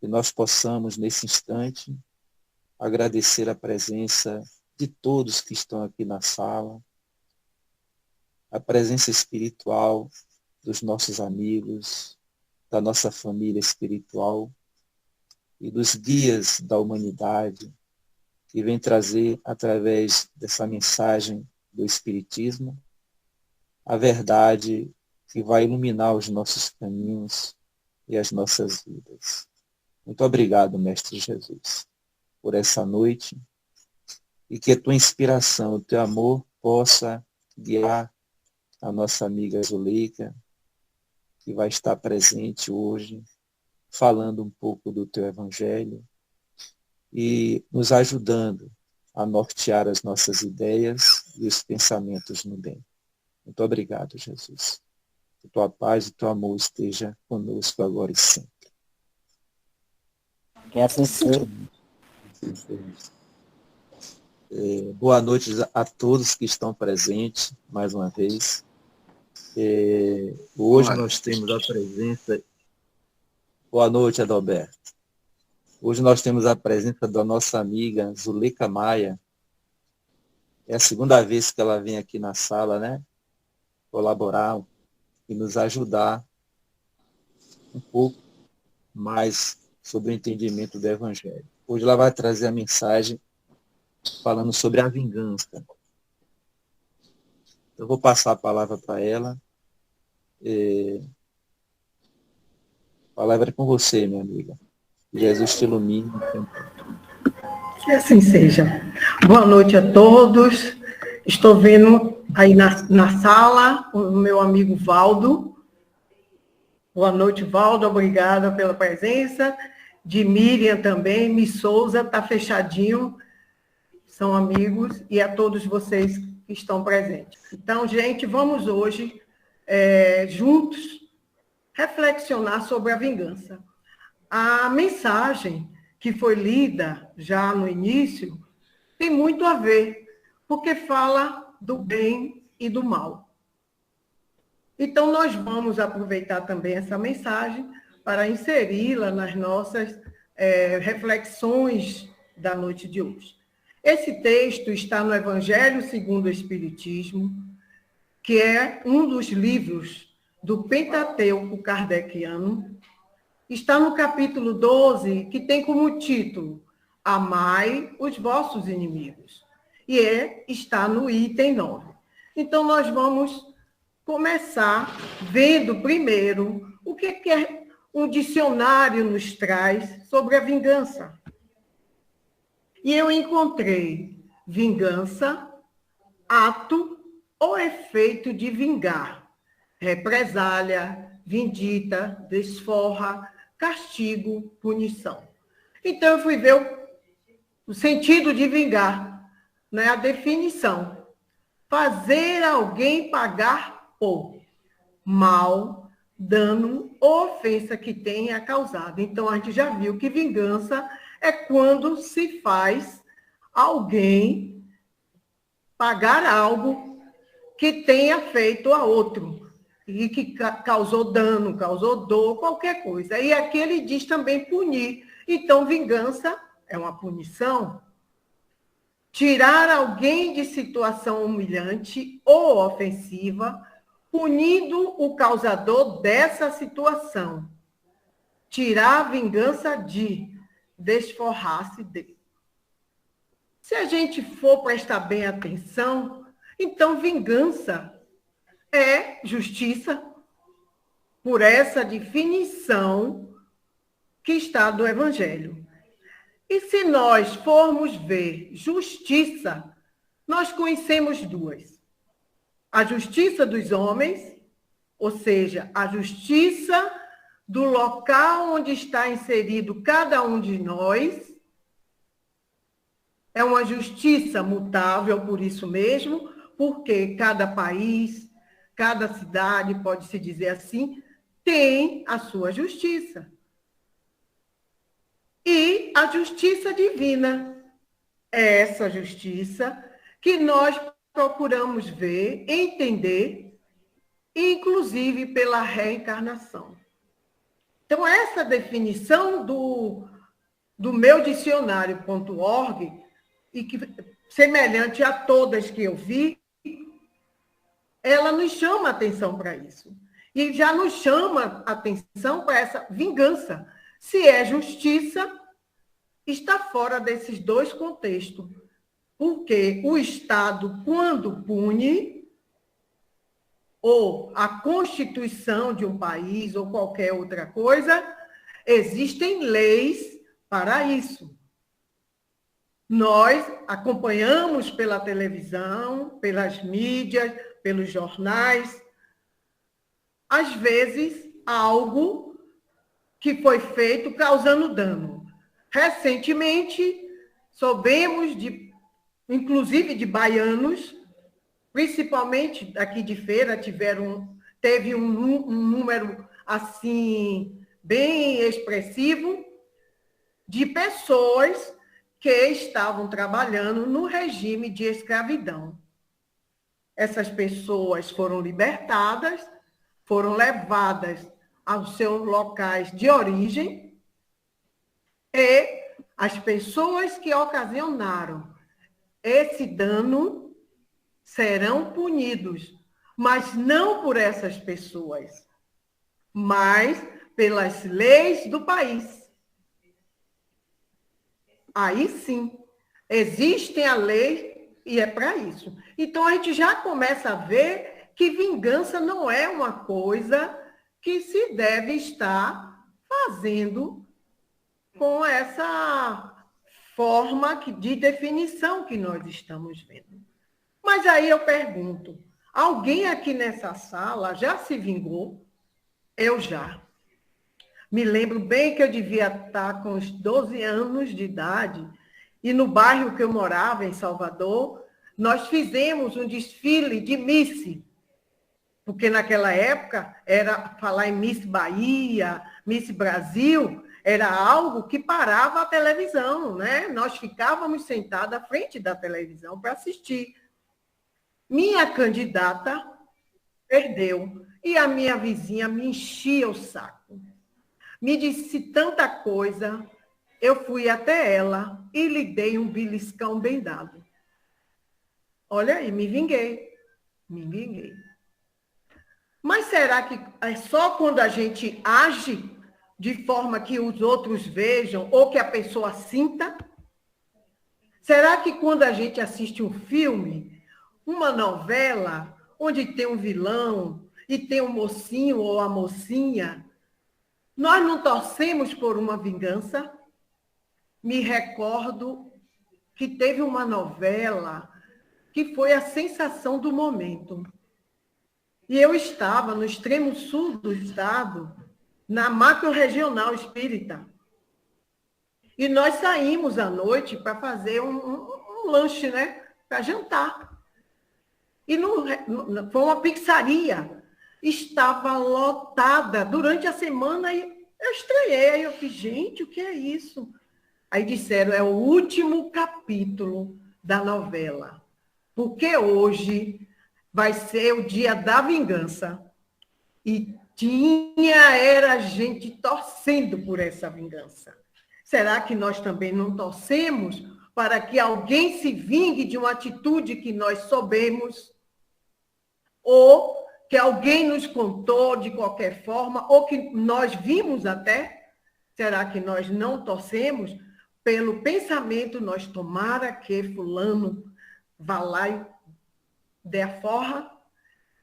que nós possamos, nesse instante, agradecer a presença de todos que estão aqui na sala, a presença espiritual dos nossos amigos, da nossa família espiritual e dos guias da humanidade, que vem trazer, através dessa mensagem do Espiritismo, a verdade que vai iluminar os nossos caminhos e as nossas vidas. Muito obrigado, Mestre Jesus, por essa noite, e que a tua inspiração, o teu amor possa guiar a nossa amiga Zuleika, que vai estar presente hoje, falando um pouco do teu Evangelho e nos ajudando a nortear as nossas ideias e os pensamentos no bem. Muito obrigado, Jesus. Que tua paz e teu amor esteja conosco agora e sempre. Que assim seja. Boa noite a todos que estão presentes, mais uma vez. Hoje nós temos a presença... Boa noite, Adalberto. Hoje nós temos a presença da nossa amiga Zuleika Maia. É a segunda vez que ela vem aqui na sala, né? Colaborar e nos ajudar um pouco mais sobre o entendimento do Evangelho. Hoje ela vai trazer a mensagem falando sobre a vingança. Eu vou passar a palavra para ela. A palavra é com você, minha amiga. Jesus te ilumine. Que assim seja. Boa noite a todos. Estou vendo aí na sala o meu amigo Valdo. Boa noite, Valdo. Obrigada pela presença. De Miriam também. Miss Souza, está fechadinho. São amigos. E a todos vocês que estão presentes. Então, gente, vamos hoje, juntos, reflexionar sobre a vingança. A mensagem que foi lida já no início tem muito a ver, porque fala do bem e do mal. Então, nós vamos aproveitar também essa mensagem para inseri-la nas nossas reflexões da noite de hoje. Esse texto está no Evangelho segundo o Espiritismo, que é um dos livros do Pentateuco kardeciano. Está no capítulo 12, que tem como título Amai os vossos inimigos. E está no item 9. Então, nós vamos começar vendo primeiro o que um dicionário nos traz sobre a vingança. E eu encontrei vingança, ato ou efeito de vingar, represália, vindita, desforra, castigo, punição. Então, eu fui ver o sentido de vingar, né? A definição. Fazer alguém pagar por mal, dano ou ofensa que tenha causado. Então, a gente já viu que vingança é quando se faz alguém pagar algo que tenha feito a outro e que causou dano, causou dor, qualquer coisa. E aqui ele diz também punir. Então, vingança é uma punição. Tirar alguém de situação humilhante ou ofensiva, punindo o causador dessa situação. Tirar a vingança de desforrar-se de. Se a gente for prestar bem atenção, então vingança é justiça, por essa definição que está do Evangelho. E se nós formos ver justiça, nós conhecemos duas. A justiça dos homens, ou seja, a justiça do local onde está inserido cada um de nós. É uma justiça mutável, por isso mesmo, porque cada país, cada cidade, pode-se dizer assim, tem a sua justiça. E a justiça divina é essa justiça que nós procuramos ver, entender, inclusive pela reencarnação. Então, essa definição do meu dicionário.org, e que semelhante a todas que eu vi, ela nos chama a atenção para isso. E já nos chama a atenção para essa vingança. Se é justiça, está fora desses dois contextos. Porque o Estado, quando pune, ou a Constituição de um país, ou qualquer outra coisa, existem leis para isso. Nós acompanhamos pela televisão, pelas mídias, pelos jornais, às vezes, algo que foi feito causando dano. Recentemente, soubemos, inclusive de baianos, principalmente aqui de Feira, teve um número assim bem expressivo de pessoas que estavam trabalhando no regime de escravidão. Essas pessoas foram libertadas, foram levadas aos seus locais de origem e as pessoas que ocasionaram esse dano serão punidos, mas não por essas pessoas, mas pelas leis do país. Aí sim, existe a lei e é para isso. Então, a gente já começa a ver que vingança não é uma coisa que se deve estar fazendo com essa forma de definição que nós estamos vendo. Mas aí eu pergunto, alguém aqui nessa sala já se vingou? Eu já. Me lembro bem que eu devia estar com uns 12 anos de idade e no bairro que eu morava, em Salvador, nós fizemos um desfile de Miss, porque naquela época era falar em Miss Bahia, Miss Brasil, era algo que parava a televisão, né? Nós ficávamos sentados à frente da televisão para assistir. Minha candidata perdeu e a minha vizinha me enchia o saco. Me disse tanta coisa, eu fui até ela e lhe dei um beliscão bem dado. Olha aí, me vinguei. Mas será que é só quando a gente age de forma que os outros vejam ou que a pessoa sinta? Será que quando a gente assiste um filme, uma novela, onde tem um vilão e tem um mocinho ou a mocinha, nós não torcemos por uma vingança? Me recordo que teve uma novela que foi a sensação do momento. E eu estava no extremo sul do estado, na macro-regional espírita. E nós saímos à noite para fazer um lanche, né? Para jantar. E foi uma pizzaria. Estava lotada durante a semana e eu estranhei. Aí eu fiz, gente, o que é isso? Aí disseram, é o último capítulo da novela. Porque hoje vai ser o dia da vingança. E era gente torcendo por essa vingança. Será que nós também não torcemos para que alguém se vingue de uma atitude que nós soubemos? Ou que alguém nos contou de qualquer forma, ou que nós vimos até? Será que nós não torcemos pelo pensamento, nós tomara que fulano vá lá e dê a forra?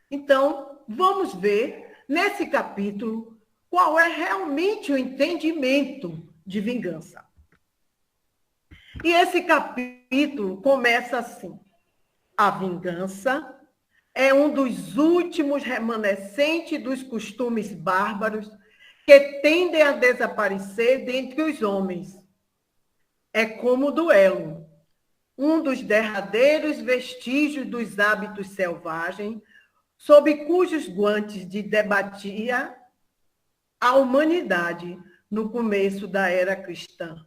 Então, vamos ver, nesse capítulo, qual é realmente o entendimento de vingança. E esse capítulo começa assim: a vingança é um dos últimos remanescentes dos costumes bárbaros que tendem a desaparecer dentre os homens. É como o duelo, um dos derradeiros vestígios dos hábitos selvagens, sob cujos guantes de debatia a humanidade no começo da era cristã.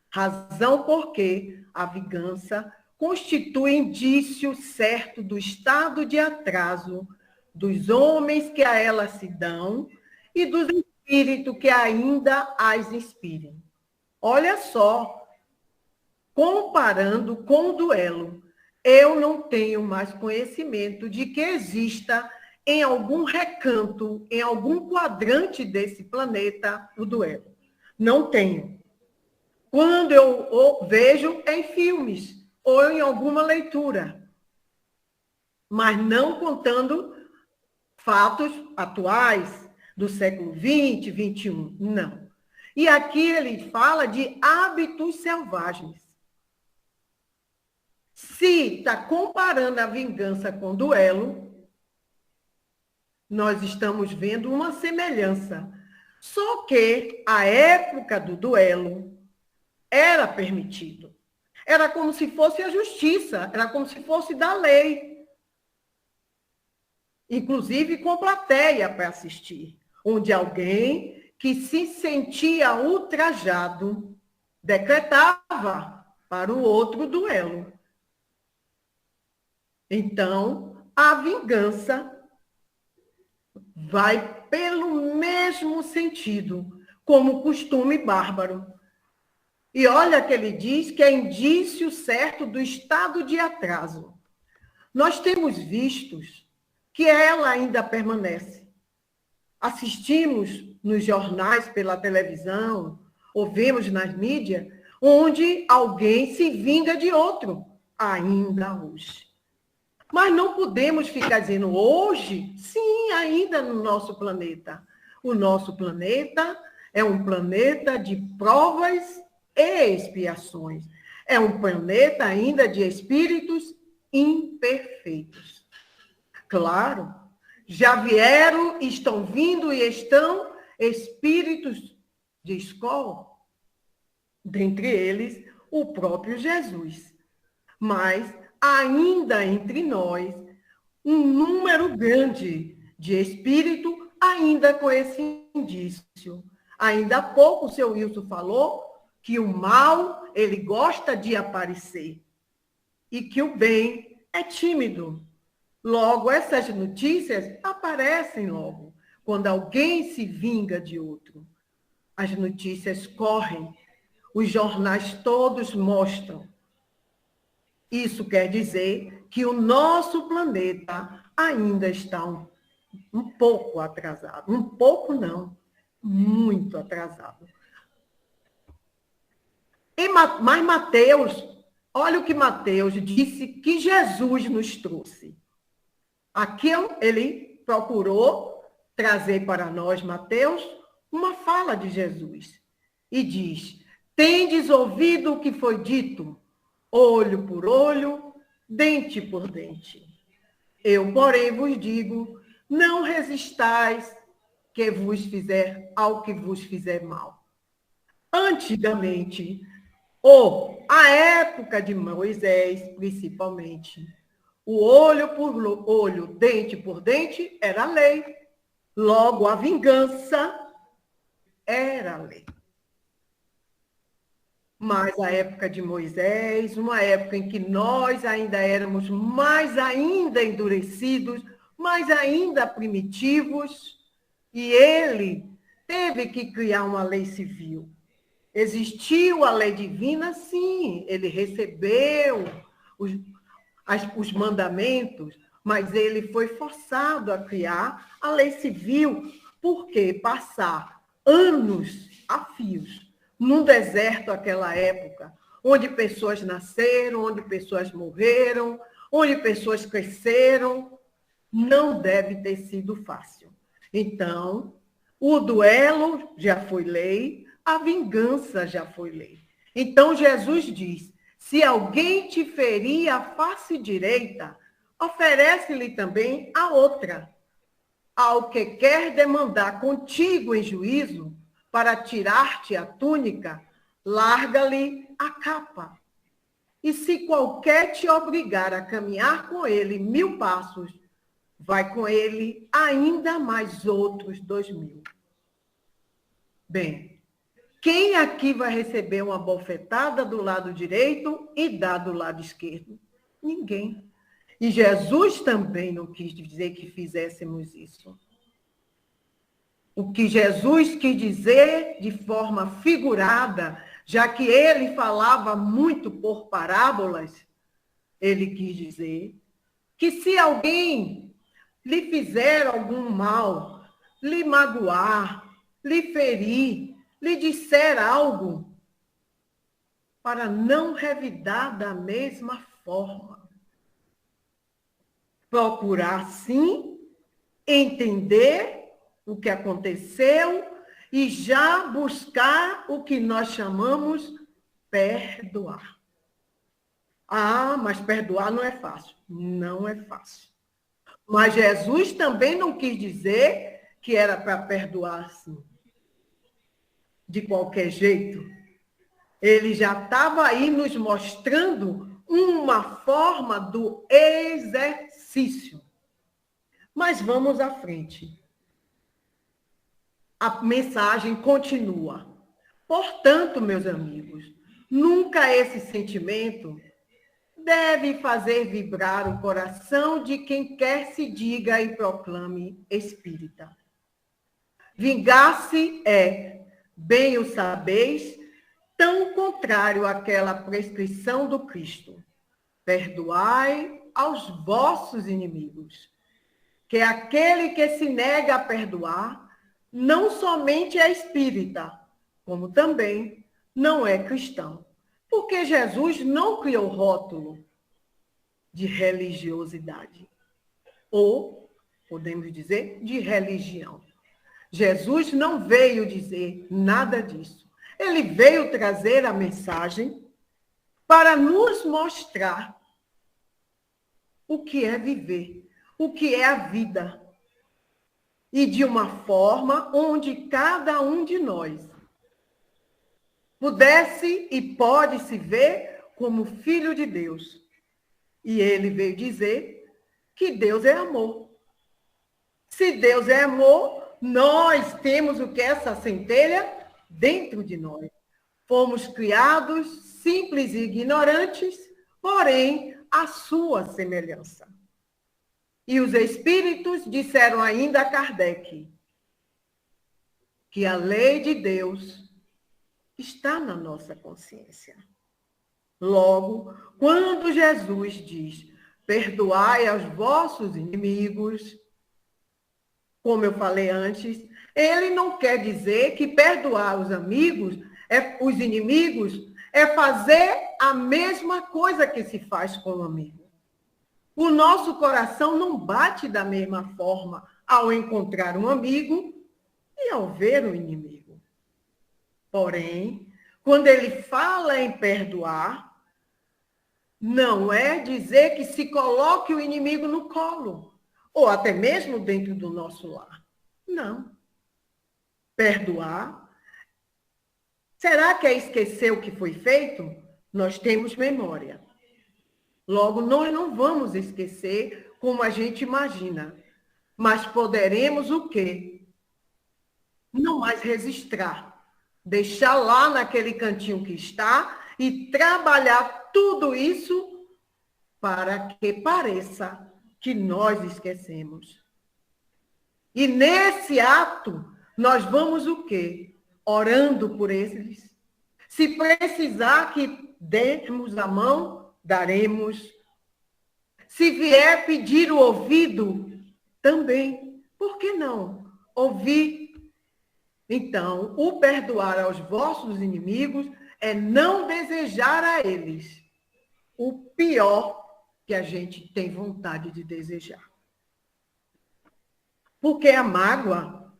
Razão porque a vingança constitui indício certo do estado de atraso dos homens que a ela se dão e dos espírito que ainda as inspire. Olha só, comparando com o duelo, eu não tenho mais conhecimento de que exista em algum recanto, em algum quadrante desse planeta, o duelo. Não tenho. Quando eu vejo em filmes ou em alguma leitura, mas não contando fatos atuais do século XX, XXI, não. E aqui ele fala de hábitos selvagens. Se está comparando a vingança com o duelo, nós estamos vendo uma semelhança. Só que a época do duelo era permitido. Era como se fosse a justiça, era como se fosse da lei. Inclusive com plateia para assistir, onde alguém que se sentia ultrajado decretava para o outro duelo. Então, a vingança vai pelo mesmo sentido, como costume bárbaro. E olha que ele diz que é indício certo do estado de atraso. Nós temos vistos que ela ainda permanece. Assistimos nos jornais, pela televisão, ou vemos nas mídias, onde alguém se vinga de outro, ainda hoje. Mas não podemos ficar dizendo hoje, sim, ainda no nosso planeta. O nosso planeta é um planeta de provas e expiações. É um planeta ainda de espíritos imperfeitos. Claro, já vieram, estão vindo e estão espíritos de escola, dentre eles o próprio Jesus. Mas ainda entre nós, um número grande de espírito ainda com esse indício. Ainda há pouco o seu Wilson falou que o mal, ele gosta de aparecer e que o bem é tímido. Logo, essas notícias aparecem logo, quando alguém se vinga de outro. As notícias correm, os jornais todos mostram. Isso quer dizer que o nosso planeta ainda está um pouco atrasado. Um pouco não, muito atrasado. Mas Mateus, olha o que Mateus disse que Jesus nos trouxe. Aqui ele procurou trazer para nós, Mateus, uma fala de Jesus. E diz: tendes ouvido o que foi dito, olho por olho, dente por dente. Eu, porém, vos digo, não resistais ao que vos fizer mal. Antigamente, ou a época de Moisés, principalmente, o olho por olho, dente por dente, era lei. Logo, a vingança era lei. Mas a época de Moisés, uma época em que nós ainda éramos mais ainda endurecidos, mais ainda primitivos, e ele teve que criar uma lei civil. Existiu a lei divina, sim, ele recebeu os mandamentos, mas ele foi forçado a criar a lei civil, porque passar anos a fios num deserto naquela época, onde pessoas nasceram, onde pessoas morreram, onde pessoas cresceram, não deve ter sido fácil. Então, o duelo já foi lei, a vingança já foi lei. Então, Jesus diz: se alguém te ferir a face direita, oferece-lhe também a outra. Ao que quer demandar contigo em juízo, para tirar-te a túnica, larga-lhe a capa. E se qualquer te obrigar a caminhar com ele 1000 passos, vai com ele ainda mais outros 2000. Bem, quem aqui vai receber uma bofetada do lado direito e dar do lado esquerdo? Ninguém. E Jesus também não quis dizer que fizéssemos isso. o que Jesus quis dizer de forma figurada, já que ele falava muito por parábolas, ele quis dizer que se alguém lhe fizer algum mal, lhe magoar, lhe ferir, lhe disser algo, para não revidar da mesma forma. Procurar, sim, entender o que aconteceu e já buscar o que nós chamamos perdoar. Ah, mas perdoar não é fácil. Não é fácil. Mas Jesus também não quis dizer que era para perdoar assim, de qualquer jeito. Ele já estava aí nos mostrando uma forma do exercício. Mas vamos à frente. A mensagem continua. Portanto, meus amigos, nunca esse sentimento deve fazer vibrar o coração de quem quer se diga e proclame espírita. Vingar-se é, bem o sabeis, tão contrário àquela prescrição do Cristo. Perdoai aos vossos inimigos, que aquele que se nega a perdoar não somente é espírita, como também não é cristão. Porque Jesus não criou rótulo de religiosidade, ou, podemos dizer, de religião. Jesus não veio dizer nada disso. Ele veio trazer a mensagem para nos mostrar o que é viver, o que é a vida. E de uma forma onde cada um de nós pudesse e pode se ver como filho de Deus. E ele veio dizer que Deus é amor. Se Deus é amor, nós temos o que é essa centelha dentro de nós. Fomos criados simples e ignorantes, porém, à sua semelhança. E os espíritos disseram ainda a Kardec que a lei de Deus está na nossa consciência. Logo, quando Jesus diz, perdoai aos vossos inimigos, como eu falei antes, ele não quer dizer que perdoar os amigos, os inimigos, é fazer a mesma coisa que se faz com o amigo. O nosso coração não bate da mesma forma ao encontrar um amigo e ao ver o inimigo. Porém, quando ele fala em perdoar, não é dizer que se coloque o inimigo no colo, ou até mesmo dentro do nosso lar. Não. Perdoar. Será que é esquecer o que foi feito? Nós temos memória. Logo, nós não vamos esquecer como a gente imagina. Mas poderemos o quê? Não mais registrar. Deixar lá naquele cantinho que está e trabalhar tudo isso para que pareça que nós esquecemos. E nesse ato, nós vamos o quê? Orando por eles. Se precisar que demos a mão, daremos. Se vier pedir o ouvido, também. Por que não? Ouvir. Então, o perdoar aos vossos inimigos é não desejar a eles o pior que a gente tem vontade de desejar. Porque a mágoa,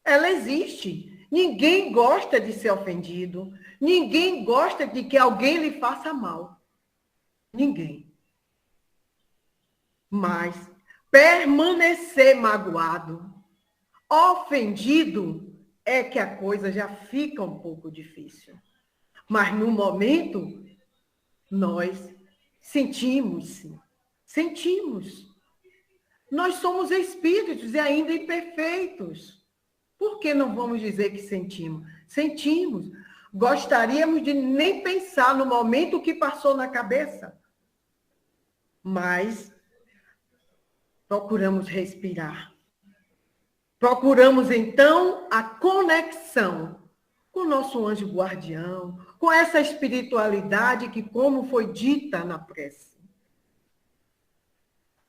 ela existe. Ninguém gosta de ser ofendido. Ninguém gosta de que alguém lhe faça mal. Ninguém. Mas permanecer magoado, ofendido, é que a coisa já fica um pouco difícil. Mas no momento, nós sentimos, sim. Sentimos. Nós somos espíritos e ainda imperfeitos. Por que não vamos dizer que sentimos? Sentimos. Gostaríamos de nem pensar no momento que passou na cabeça. Mas procuramos respirar. Procuramos, então, a conexão com o nosso anjo guardião, com essa espiritualidade que, como foi dita na prece.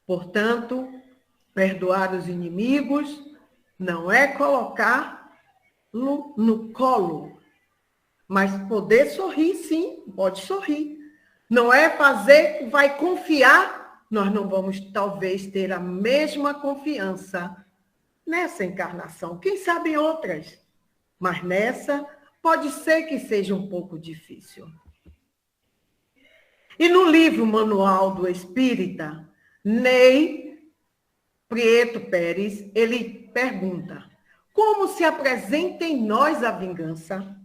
Portanto, perdoar os inimigos não é colocá-lo no colo, mas poder sorrir, sim, pode sorrir. Não é fazer, vai confiar, nós não vamos, talvez, ter a mesma confiança nessa encarnação. Quem sabe em outras, mas nessa pode ser que seja um pouco difícil. E no livro Manual do Espírita, Ney Prieto Pérez, ele pergunta: como se apresenta em nós a vingança?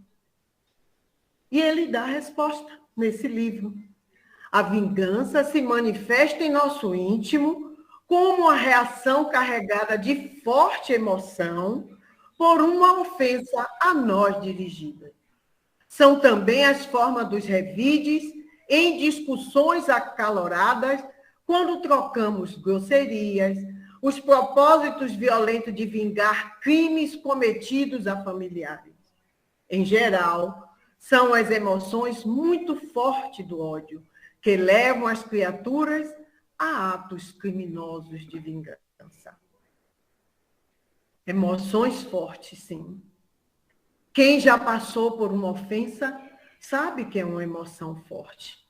E ele dá a resposta nesse livro. A vingança se manifesta em nosso íntimo como uma reação carregada de forte emoção por uma ofensa a nós dirigida. São também as formas dos revides em discussões acaloradas, quando trocamos grosserias, os propósitos violentos de vingar crimes cometidos a familiares. Em geral, são as emoções muito fortes do ódio que levam as criaturas a atos criminosos de vingança. Emoções fortes, sim. Quem já passou por uma ofensa sabe que é uma emoção forte.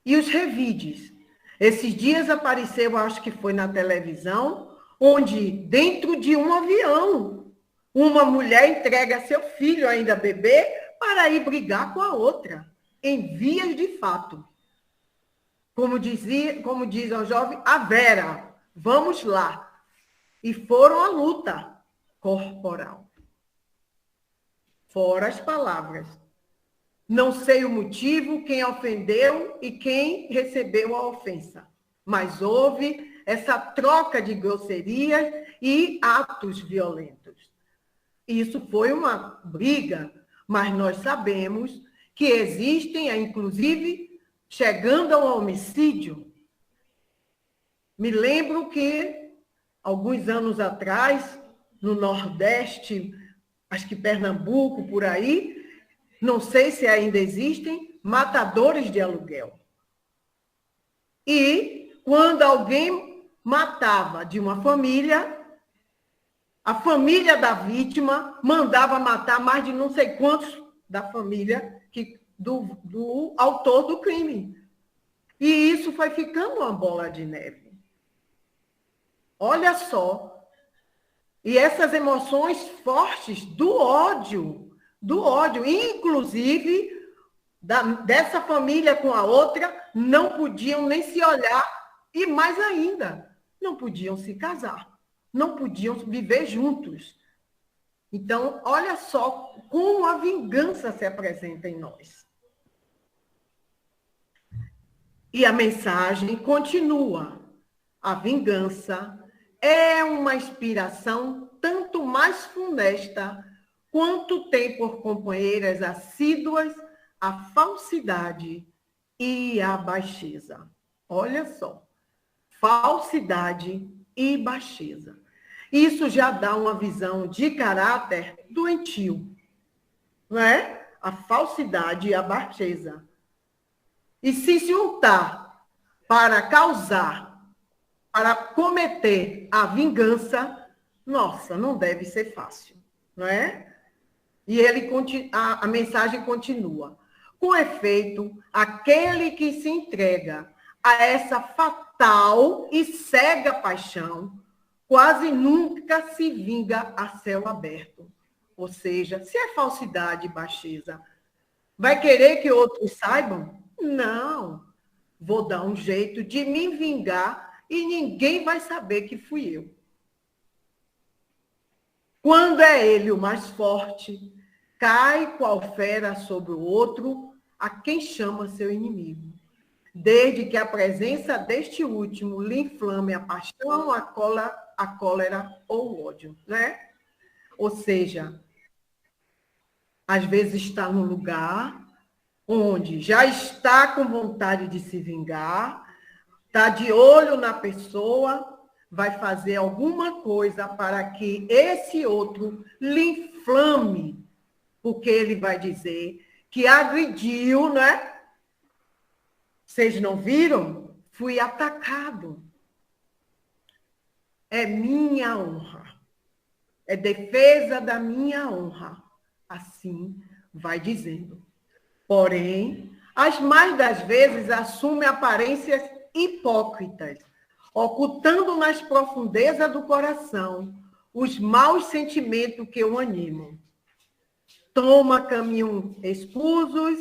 E os revides. Esses dias apareceu, acho que foi na televisão, onde dentro de um avião, uma mulher entrega seu filho, ainda bebê, para ir brigar com a outra, em vias de fato. Como diz ao jovem, a Vera, vamos lá. E foram à luta corporal. Fora as palavras. Não sei o motivo, quem ofendeu e quem recebeu a ofensa. Mas houve essa troca de grosserias e atos violentos. Isso foi uma briga, mas nós sabemos que existem, inclusive, chegando ao homicídio. Me lembro que, alguns anos atrás, no Nordeste, acho que Pernambuco, por aí, não sei se ainda existem, matadores de aluguel. E, quando alguém matava de uma família, a família da vítima mandava matar mais de não sei quantos da família do autor do crime. E isso foi ficando uma bola de neve. Olha só. E essas emoções fortes do ódio, inclusive dessa família com a outra, não podiam nem se olhar e, mais ainda, não podiam se casar, não podiam viver juntos. Então, olha só como a vingança se apresenta em nós. E a mensagem continua. A vingança é uma inspiração tanto mais funesta quanto tem por companheiras assíduas a falsidade e a baixeza. Olha só, falsidade e baixeza. Isso já dá uma visão de caráter doentio, não é? A falsidade e a baixeza. E se juntar para causar, para cometer a vingança, nossa, não deve ser fácil, não é? E a mensagem continua. Com efeito, aquele que se entrega a essa fatal e cega paixão, quase nunca se vinga a céu aberto. Ou seja, se é falsidade e baixeza, vai querer que outros saibam? Não. Vou dar um jeito de me vingar e ninguém vai saber que fui eu. Quando é ele o mais forte, cai qual fera sobre o outro, a quem chama seu inimigo. Desde que a presença deste último lhe inflame a paixão, a cólera ou o ódio, né? Ou seja, às vezes está num lugar onde já está com vontade de se vingar, está de olho na pessoa, vai fazer alguma coisa para que esse outro lhe inflame, porque ele vai dizer que agrediu, né? Vocês não viram? Fui atacado. É minha honra. É defesa da minha honra. Assim vai dizendo. Porém, as mais das vezes assume aparências hipócritas, ocultando nas profundezas do coração os maus sentimentos que o animam. Toma caminhos escusos,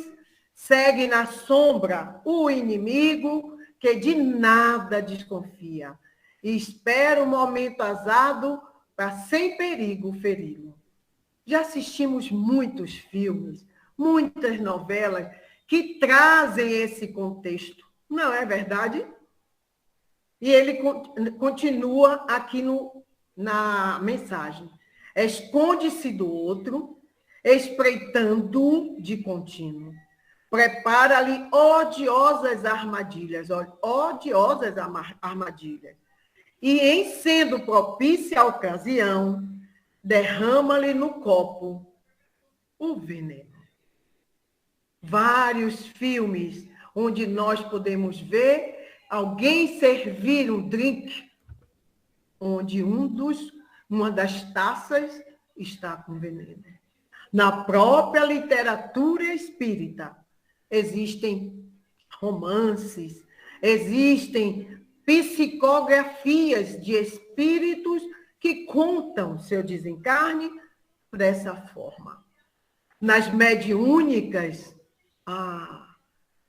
segue na sombra o inimigo que de nada desconfia e espera o momento azado para sem perigo feri-lo. Já assistimos muitos filmes, muitas novelas que trazem esse contexto. Não é verdade? E ele continua aqui na mensagem. Esconde-se do outro, espreitando-o de contínuo. Prepara-lhe odiosas armadilhas, E, em sendo propícia a ocasião, derrama-lhe no copo o veneno. Vários filmes onde nós podemos ver alguém servir um drink, onde uma das taças está com veneno. Na própria literatura espírita, existem romances, existem psicografias de espíritos que contam seu desencarne dessa forma. Nas mediúnicas,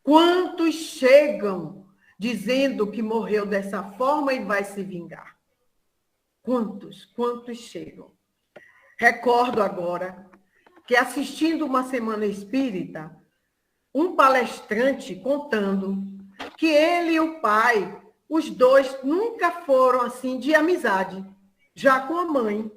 quantos chegam dizendo que morreu dessa forma e vai se vingar? Quantos chegam? Recordo agora que, assistindo uma semana espírita, um palestrante contando que ele e o pai, os dois nunca foram assim de amizade, já com a mãe.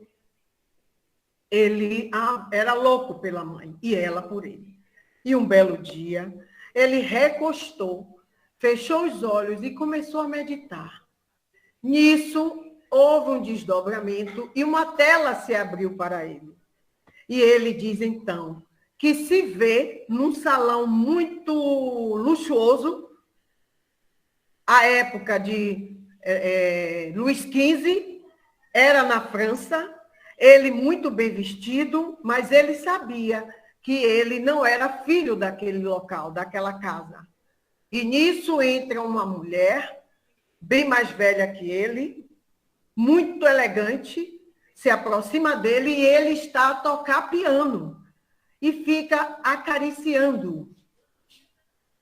Ele era louco pela mãe e ela por ele. E um belo dia, ele recostou, fechou os olhos e começou a meditar. Nisso, houve um desdobramento e uma tela se abriu para ele. E ele diz, então, que se vê num salão muito luxuoso, a época de Luís XV, era na França, ele muito bem vestido, mas ele sabia que ele não era filho daquele local, daquela casa. E nisso entra uma mulher, bem mais velha que ele, muito elegante, se aproxima dele e ele está a tocar piano e fica acariciando.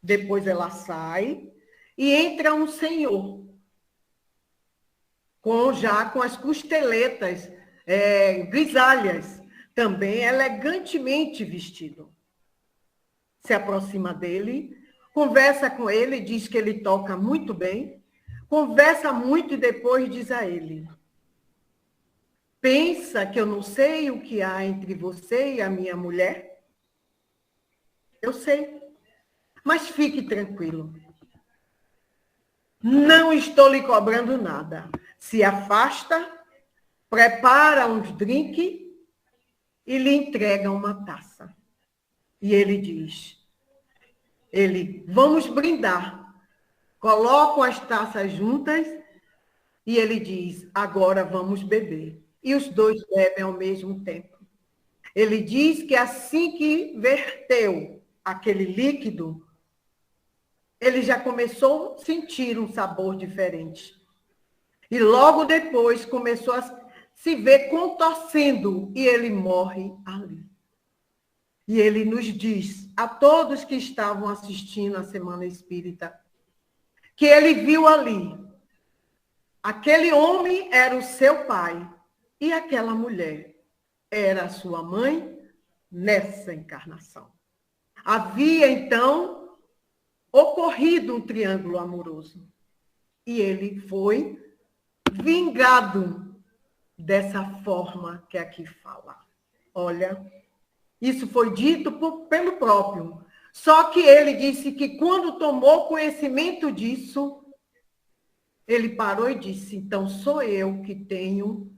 Depois ela sai e entra um senhor, já com as costeletas grisalhas, também elegantemente vestido. Se aproxima dele, conversa com ele, diz que ele toca muito bem, conversa muito e depois diz a ele: pensa que eu não sei o que há entre você e a minha mulher? Eu sei, mas fique tranquilo. Não estou lhe cobrando nada. Se afasta, prepara uns drinks e lhe entrega uma taça. E ele diz, vamos brindar. Colocam as taças juntas e ele diz, agora vamos beber. E os dois bebem ao mesmo tempo. Ele diz que assim que verteu aquele líquido, ele já começou a sentir um sabor diferente. E logo depois começou a se ver contorcendo e ele morre ali. E ele nos diz, a todos que estavam assistindo a Semana Espírita, que ele viu ali, aquele homem era o seu pai e aquela mulher era a sua mãe nessa encarnação. Havia, então, ocorrido um triângulo amoroso. E ele foi vingado dessa forma que aqui fala. Olha, isso foi dito pelo próprio. Só que ele disse que quando tomou conhecimento disso, Ele parou e disse, então sou eu que tenho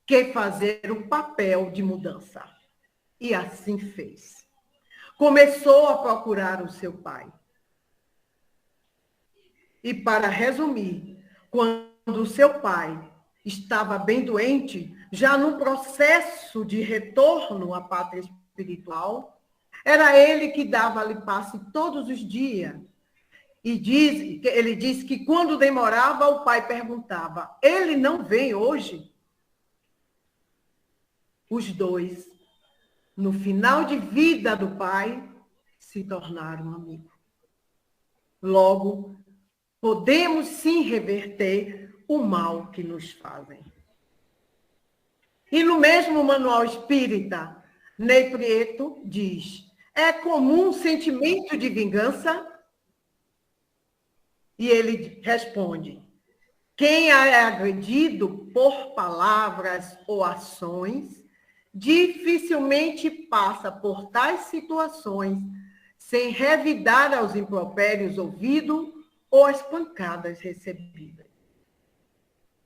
que fazer o papel de mudança. E assim fez. Começou a procurar o seu pai. E para resumir, quando o seu pai estava bem doente, já no processo de retorno à pátria espiritual, era ele que dava-lhe passe todos os dias. E ele disse que quando demorava, o pai perguntava, ele não vem hoje? Os dois, no final de vida do pai, se tornaram amigos. Logo, podemos sim reverter o mal que nos fazem. E no mesmo manual espírita, Ney Prieto diz, é comum sentimento de vingança? E ele responde, quem é agredido por palavras ou ações, dificilmente passa por tais situações sem revidar aos impropérios ouvidos ou às pancadas recebidas.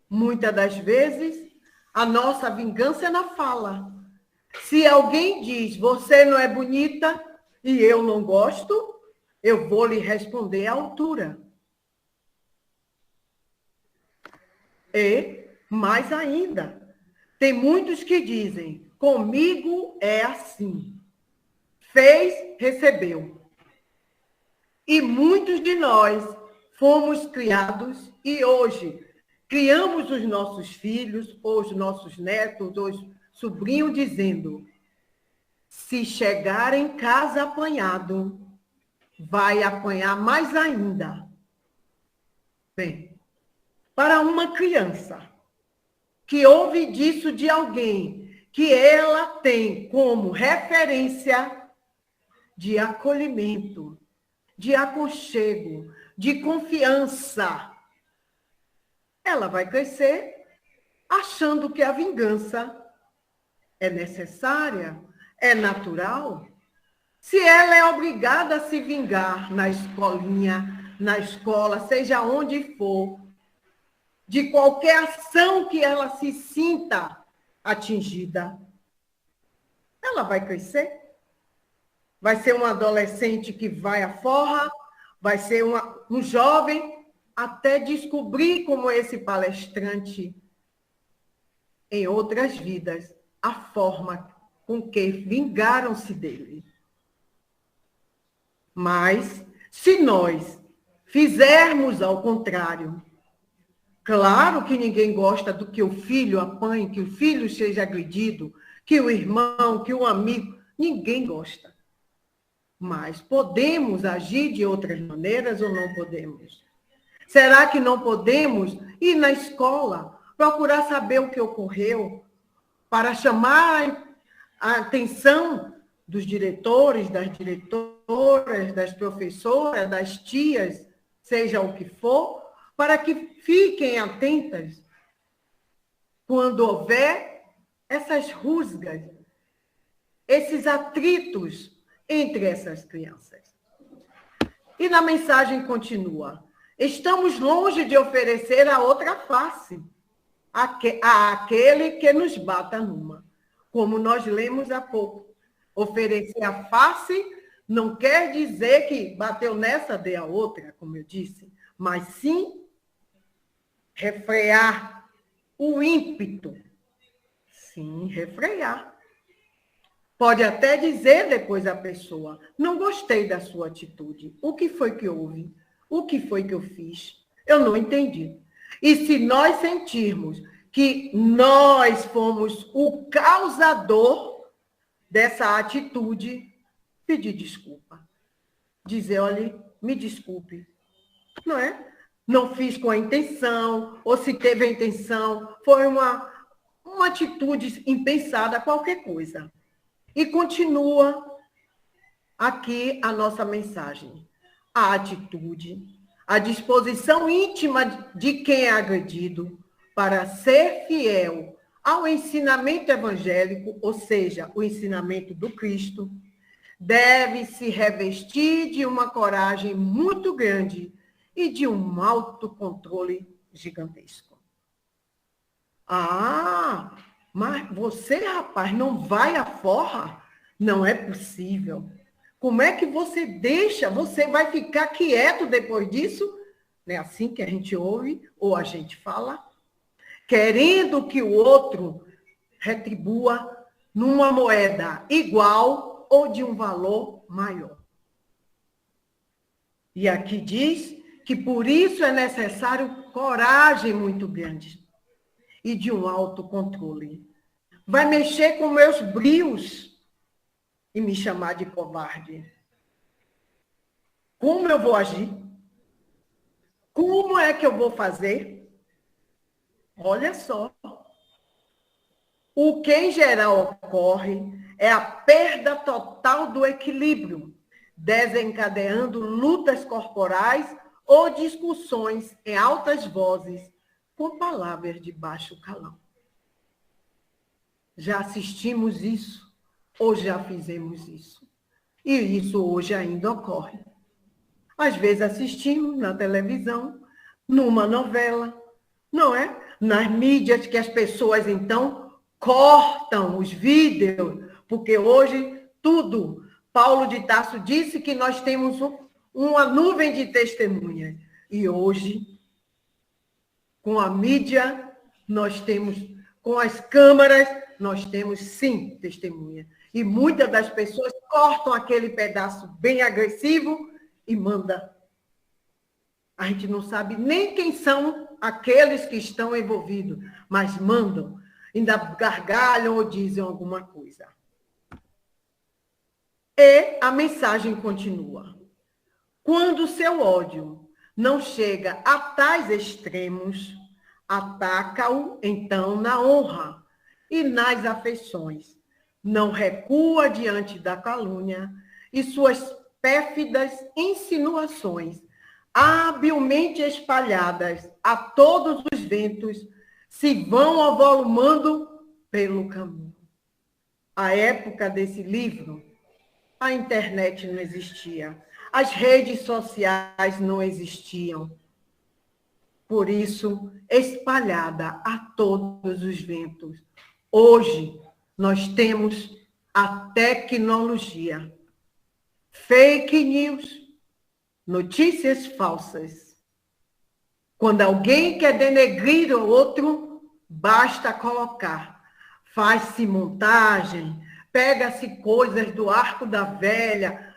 Muitas das vezes, a nossa vingança é na fala. Se alguém diz, você não é bonita e eu não gosto, eu vou lhe responder à altura. E, mais ainda, tem muitos que dizem, comigo é assim. Fez, recebeu. E muitos de nós fomos criados e hoje criamos os nossos filhos, ou os nossos netos, ou os sobrinhos, dizendo, se chegar em casa apanhado, vai apanhar mais ainda. Bem, para uma criança que ouve disso de alguém que ela tem como referência de acolhimento, de aconchego, de confiança, ela vai crescer achando que a vingança é necessária, é natural. Se ela é obrigada a se vingar na escolinha, na escola, seja onde for, de qualquer ação que ela se sinta atingida, ela vai crescer. Vai ser um adolescente que vai à forra, vai ser um jovem, até descobrir como esse palestrante, em outras vidas, a forma com que vingaram-se dele. Mas, se nós fizermos ao contrário, claro que ninguém gosta do que o filho apanhe, que o filho seja agredido, que o irmão, que o amigo, ninguém gosta. Mas podemos agir de outras maneiras ou não podemos? Será que não podemos ir na escola, procurar saber o que ocorreu, para chamar a atenção dos diretores, das diretoras, das professoras, das tias, seja o que for, para que fiquem atentas quando houver essas rusgas, esses atritos entre essas crianças. E na mensagem continua, estamos longe de oferecer a outra face, àquele que nos bata numa. Como nós lemos há pouco, oferecer a face não quer dizer que bateu nessa, dê a outra, como eu disse, mas sim refrear o ímpeto. Sim, refrear. Pode até dizer depois a pessoa, não gostei da sua atitude. O que foi que houve? O que foi que eu fiz? Eu não entendi. E se nós sentirmos que nós fomos o causador dessa atitude, pedir desculpa. Dizer, olha, me desculpe. Não é? Não fiz com a intenção, ou se teve a intenção, foi uma atitude impensada, qualquer coisa. E continua aqui a nossa mensagem. A atitude, a disposição íntima de quem é agredido para ser fiel ao ensinamento evangélico, ou seja, o ensinamento do Cristo, deve se revestir de uma coragem muito grande e de um autocontrole gigantesco. Ah, mas você, rapaz, não vai à forra? Não é possível. Como é que você deixa? Você vai ficar quieto depois disso? Não é assim que a gente ouve ou a gente fala? Querendo que o outro retribua numa moeda igual ou de um valor maior. E aqui diz que por isso é necessário coragem muito grande e de um autocontrole. Vai mexer com meus brios e me chamar de covarde. Como eu vou agir? Como é que eu vou fazer? Olha só. O que em geral ocorre é a perda total do equilíbrio, desencadeando lutas corporais ou discussões em altas vozes com palavras de baixo calão. Já assistimos isso ou já fizemos isso. E isso hoje ainda ocorre. Às vezes assistimos na televisão, numa novela, não é? Nas mídias que as pessoas, então, cortam os vídeos, porque hoje tudo. Paulo de Tarso disse que nós temos uma nuvem de testemunhas. E hoje, com a mídia, nós temos, com as câmaras, nós temos, sim, testemunha. E muitas das pessoas cortam aquele pedaço bem agressivo e manda. A gente não sabe nem quem são aqueles que estão envolvidos, mas mandam, ainda gargalham ou dizem alguma coisa. E a mensagem continua. Quando o seu ódio não chega a tais extremos, ataca-o, então, na honra e nas afeições. Não recua diante da calúnia e suas pérfidas insinuações, habilmente espalhadas a todos os ventos, se vão avolumando pelo caminho. A época desse livro, a internet não existia, as redes sociais não existiam. Por isso, espalhada a todos os ventos. Hoje, nós temos a tecnologia. Fake news, notícias falsas. Quando alguém quer denegrir o outro, basta colocar. Faz-se montagem, pega-se coisas do arco da velha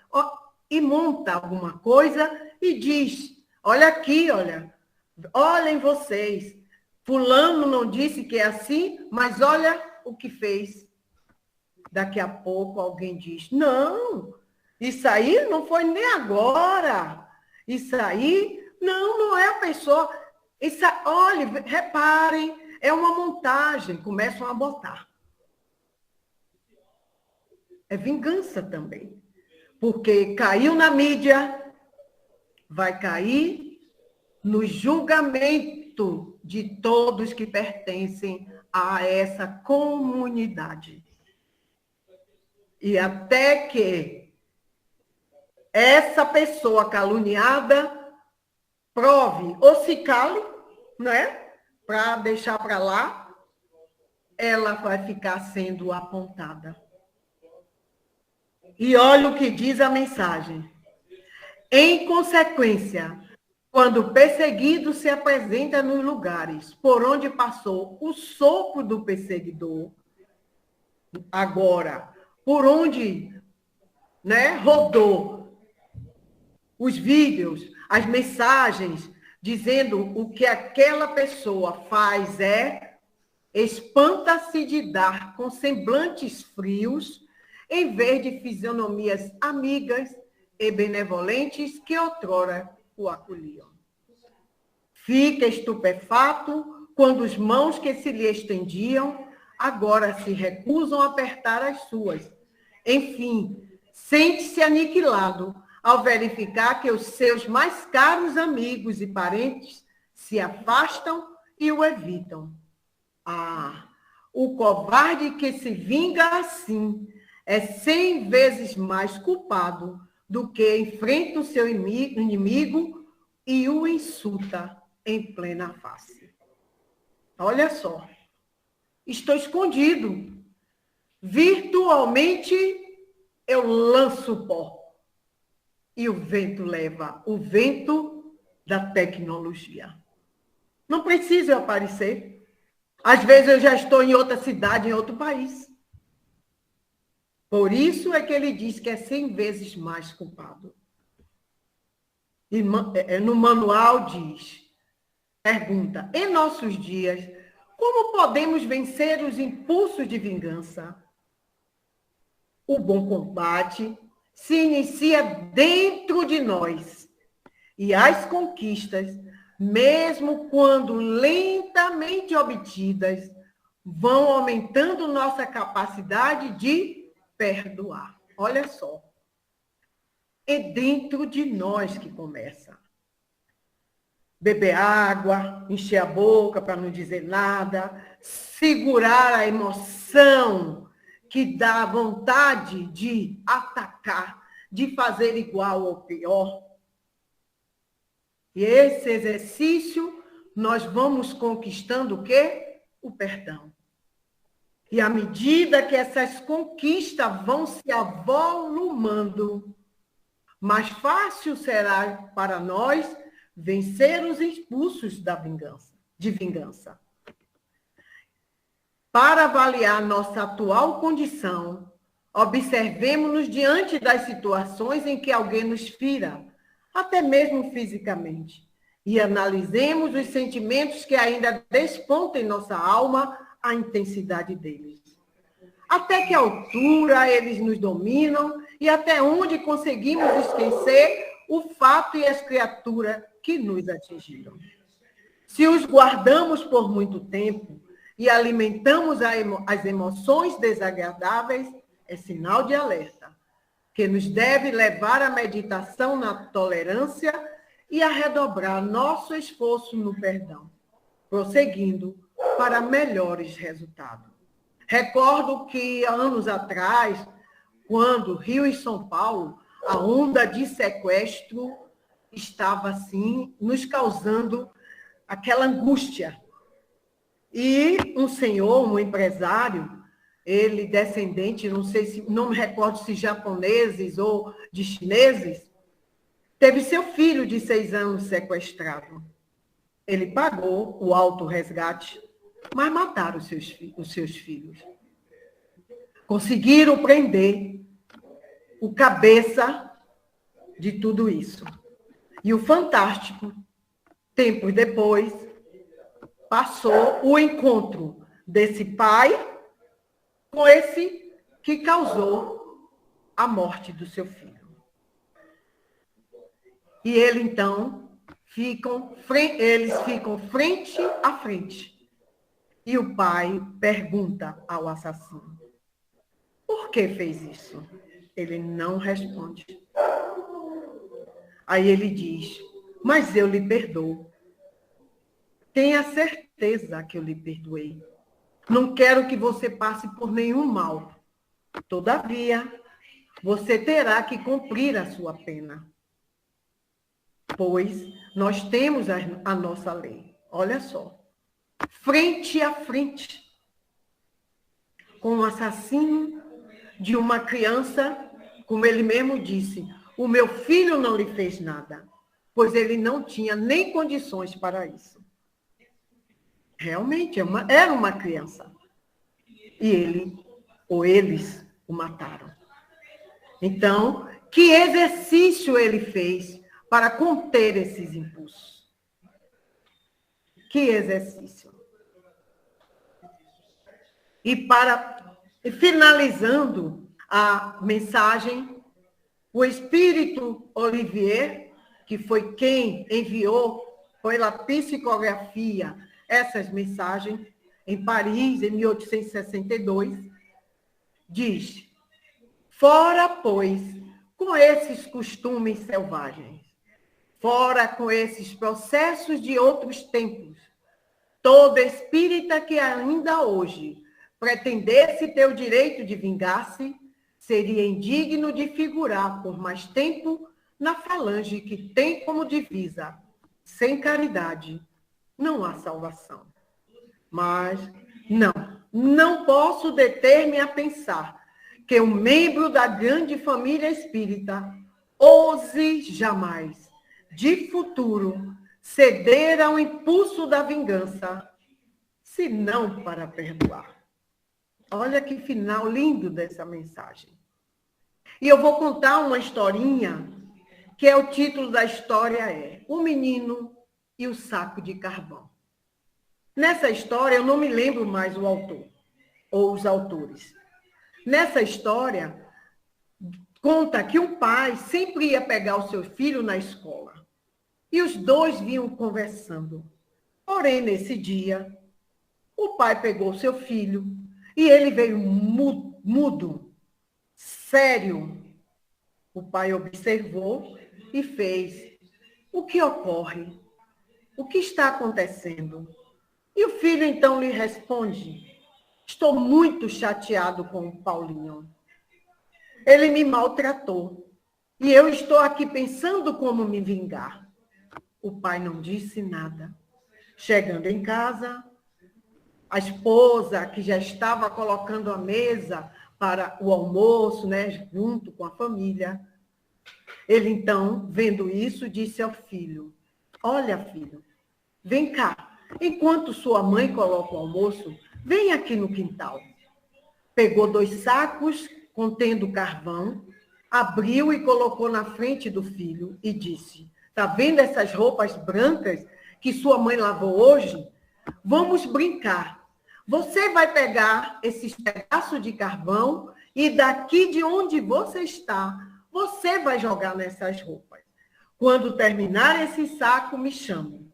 e monta alguma coisa e diz, olha aqui, olhem vocês, fulano não disse que é assim, mas olha o que fez. Daqui a pouco alguém diz, não, isso aí não foi nem agora. Isso aí, não é a pessoa. Isso, olha, reparem, é uma montagem. Começam a botar. É vingança também. Porque caiu na mídia, vai cair no julgamento de todos que pertencem a essa comunidade. E até que essa pessoa caluniada prove ou se cale, né? Para deixar para lá, ela vai ficar sendo apontada. E olha o que diz a mensagem. Em consequência, quando o perseguido se apresenta nos lugares por onde passou o sopro do perseguidor, agora, por onde, né, rodou os vídeos, as mensagens, dizendo o que aquela pessoa faz espanta-se de dar com semblantes frios, em vez de fisionomias amigas e benevolentes que outrora o acolhiam. Fica estupefato quando as mãos que se lhe estendiam agora se recusam a apertar as suas. Enfim, sente-se aniquilado ao verificar que os seus mais caros amigos e parentes se afastam e o evitam. Ah, o covarde que se vinga assim é 100 vezes mais culpado do que enfrenta o seu inimigo e o insulta em plena face. Olha só, estou escondido. Virtualmente eu lanço o pó. E o vento leva, o vento da tecnologia. Não preciso eu aparecer. Às vezes eu já estou em outra cidade, em outro país. Por isso é que ele diz que é 100 vezes mais culpado. E no manual diz, pergunta, em nossos dias, como podemos vencer os impulsos de vingança? O bom combate se inicia dentro de nós. E as conquistas, mesmo quando lentamente obtidas, vão aumentando nossa capacidade de perdoar. Olha só. É dentro de nós que começa. Beber água, encher a boca para não dizer nada, segurar a emoção que dá vontade de atacar, de fazer igual ou pior. E esse exercício nós vamos conquistando o quê? O perdão. E à medida que essas conquistas vão se avolumando, mais fácil será para nós vencer os impulsos de vingança. Para avaliar nossa atual condição, observemos-nos diante das situações em que alguém nos fira, até mesmo fisicamente, e analisemos os sentimentos que ainda despontam em nossa alma a intensidade deles. Até que altura eles nos dominam e até onde conseguimos esquecer o fato e as criaturas que nos atingiram. Se os guardamos por muito tempo e alimentamos as emoções desagradáveis, é sinal de alerta, que nos deve levar à meditação na tolerância e a redobrar nosso esforço no perdão, prosseguindo para melhores resultados. Recordo que, anos atrás, quando Rio e São Paulo, a onda de sequestro estava, assim, nos causando aquela angústia. E um senhor, um empresário, ele descendente, não me recordo se japoneses ou de chineses, teve seu filho de 6 anos sequestrado. Ele pagou o alto resgate, mas mataram os seus filhos. Conseguiram prender o cabeça de tudo isso. E o fantástico, tempos depois, passou o encontro desse pai com esse que causou a morte do seu filho. E ele, então, eles ficam frente a frente. E o pai pergunta ao assassino, por que fez isso? Ele não responde. Aí ele diz, mas eu lhe perdoo. Tenha certeza que eu lhe perdoei. Não quero que você passe por nenhum mal. Todavia, você terá que cumprir a sua pena. Pois nós temos a nossa lei. Olha só. Frente a frente. Com o assassino de uma criança, como ele mesmo disse, o meu filho não lhe fez nada, pois ele não tinha nem condições para isso. Realmente, era uma criança. E ele, ou eles, o mataram. Então, que exercício ele fez para conter esses impulsos? Que exercício? E finalizando a mensagem, o espírito Olivier, que foi quem enviou pela psicografia essas mensagens em Paris, em 1862, diz, fora, pois, com esses costumes selvagens, fora com esses processos de outros tempos, todo espírita que ainda hoje pretendesse ter o direito de vingar-se, seria indigno de figurar por mais tempo na falange que tem como divisa, sem caridade, não há salvação. Mas não posso deter-me a pensar que um membro da grande família espírita ouse jamais, de futuro, ceder ao impulso da vingança, se não para perdoar. Olha que final lindo dessa mensagem. E eu vou contar uma historinha, que é o título da história é O Menino e o Saco de Carvão. Nessa história, eu não me lembro mais o autor, ou os autores. Nessa história, conta que um pai sempre ia pegar o seu filho na escola. E os dois vinham conversando. Porém, nesse dia, o pai pegou o seu filho e ele veio mudo, sério. O pai observou e fez: o que ocorre? O que está acontecendo? E o filho então lhe responde: estou muito chateado com o Paulinho. Ele me maltratou e eu estou aqui pensando como me vingar. O pai não disse nada. Chegando em casa, a esposa, que já estava colocando a mesa para o almoço, né, junto com a família, ele então, vendo isso, disse ao filho: olha, filho, vem cá. Enquanto sua mãe coloca o almoço, vem aqui no quintal. Pegou 2 sacos contendo carvão, abriu e colocou na frente do filho e disse: tá vendo essas roupas brancas que sua mãe lavou hoje? Vamos brincar. Você vai pegar esses pedaços de carvão e daqui de onde você está, você vai jogar nessas roupas. Quando terminar esse saco, me chame.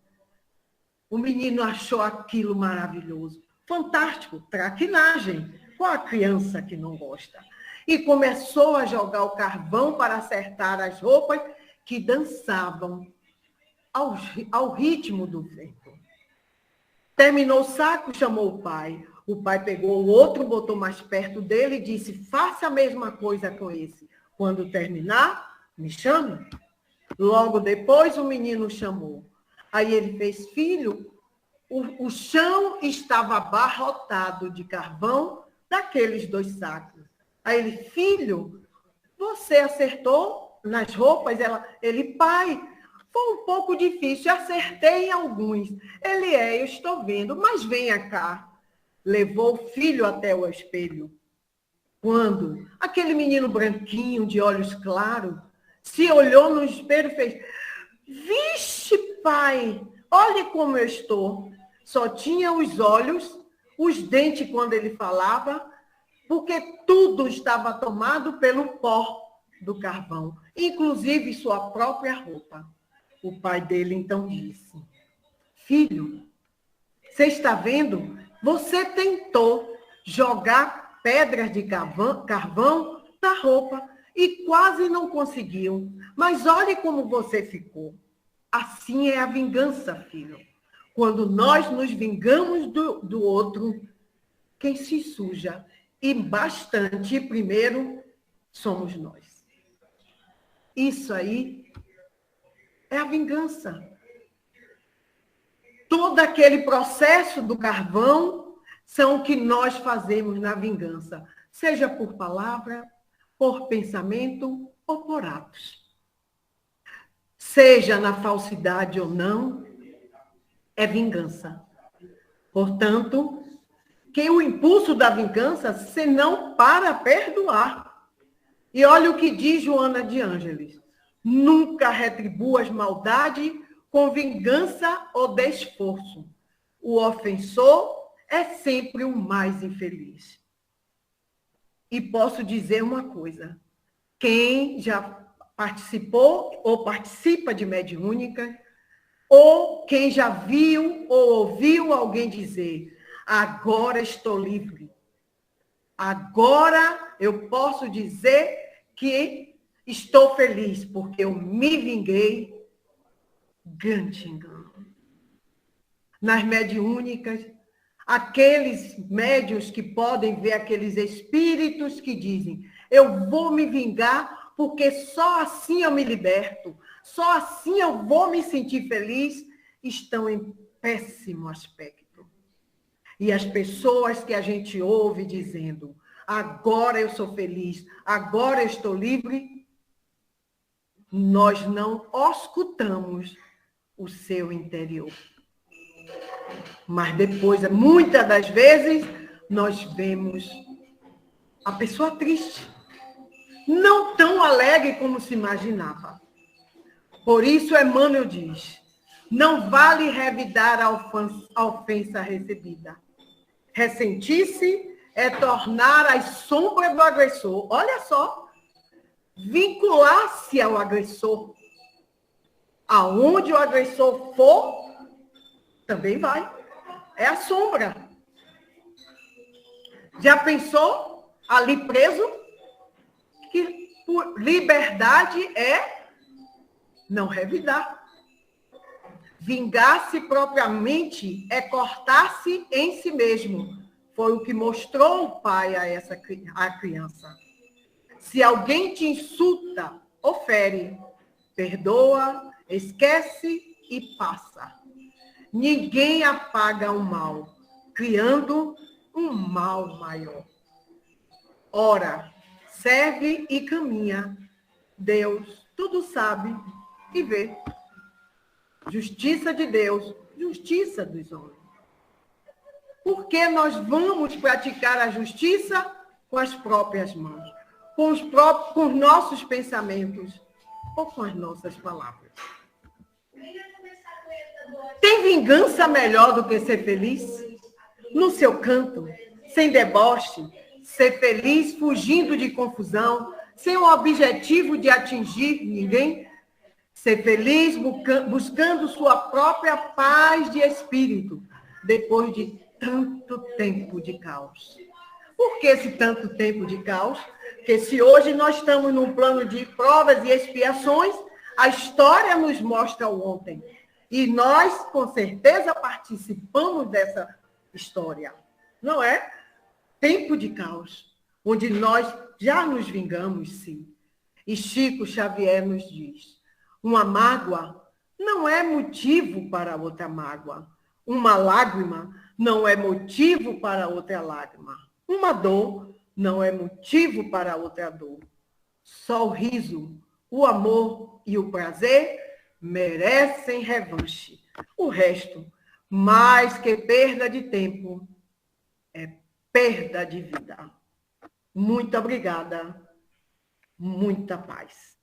O menino achou aquilo maravilhoso. Fantástico, traquinagem. Qual a criança que não gosta? E começou a jogar o carvão para acertar as roupas que dançavam ao ritmo do vento. Terminou o saco, chamou o pai. O pai pegou o outro, botou mais perto dele e disse: faça a mesma coisa com esse. Quando terminar, me chame. Logo depois, o menino chamou. Aí ele fez: filho, o chão estava abarrotado de carvão daqueles 2 sacos. Aí ele: filho, você acertou nas roupas? Ele: pai, foi um pouco difícil, acertei em alguns. Ele: eu estou vendo, mas venha cá. Levou o filho até o espelho. Quando aquele menino branquinho, de olhos claros, se olhou no espelho e fez: vixe, pai, olhe como eu estou. Só tinha os olhos, os dentes quando ele falava, porque tudo estava tomado pelo pó do carvão, inclusive sua própria roupa. O pai dele então disse: filho, você está vendo? Você tentou jogar pedras de carvão na roupa e quase não conseguiu. Mas olhe como você ficou. Assim é a vingança, filho. Quando nós nos vingamos do outro, quem se suja, e bastante primeiro, somos nós. Isso aí é a vingança. Todo aquele processo do carvão são o que nós fazemos na vingança, seja por palavra, por pensamento ou por atos. Seja na falsidade ou não, é vingança. Portanto, que o impulso da vingança, senão para perdoar. E olha o que diz Joana de Ângeles: nunca retribua as maldades com vingança ou desforço. O ofensor é sempre o mais infeliz. E posso dizer uma coisa: quem já participou ou participa de mediúnica, ou quem já viu ou ouviu alguém dizer: agora estou livre, agora eu posso dizer que estou feliz, porque eu me vinguei, grande engano. Nas mediúnicas, aqueles médiuns que podem ver aqueles espíritos que dizem: eu vou me vingar porque só assim eu me liberto, só assim eu vou me sentir feliz, estão péssimo aspecto. E as pessoas que a gente ouve dizendo, agora eu sou feliz, agora eu estou livre, nós não escutamos o seu interior. Mas depois, muitas das vezes, nós vemos a pessoa triste, não tão alegre como se imaginava. Por isso, Emmanuel diz, não vale revidar a ofensa recebida. Ressentir-se é tornar as sombras do agressor. Olha só, vincular-se ao agressor. Aonde o agressor for, também vai. É a sombra. Já pensou ali preso? Que por liberdade é não revidar. Vingar-se propriamente é cortar-se em si mesmo. Foi o que mostrou o pai a criança. Se alguém te insulta, ofere, perdoa, esquece e passa. Ninguém apaga o mal, criando um mal maior. Ora, serve e caminha. Deus tudo sabe e vê. Justiça de Deus, justiça dos homens. Porque nós vamos praticar a justiça com as próprias mãos, com os nossos pensamentos ou com as nossas palavras. Tem vingança melhor do que ser feliz? No seu canto, sem deboche, ser feliz fugindo de confusão, sem o objetivo de atingir ninguém? Ser feliz buscando sua própria paz de espírito, depois de tanto tempo de caos. Por que esse tanto tempo de caos? Porque se hoje nós estamos num plano de provas e expiações, a história nos mostra o ontem. E nós, com certeza, participamos dessa história. Não é? Tempo de caos, onde nós já nos vingamos, sim. E Chico Xavier nos diz, uma mágoa não é motivo para outra mágoa. Uma lágrima não é motivo para outra lágrima. Uma dor não é motivo para outra dor. Só o riso, o amor e o prazer merecem revanche. O resto, mais que perda de tempo, é perda de vida. Muito obrigada. Muita paz.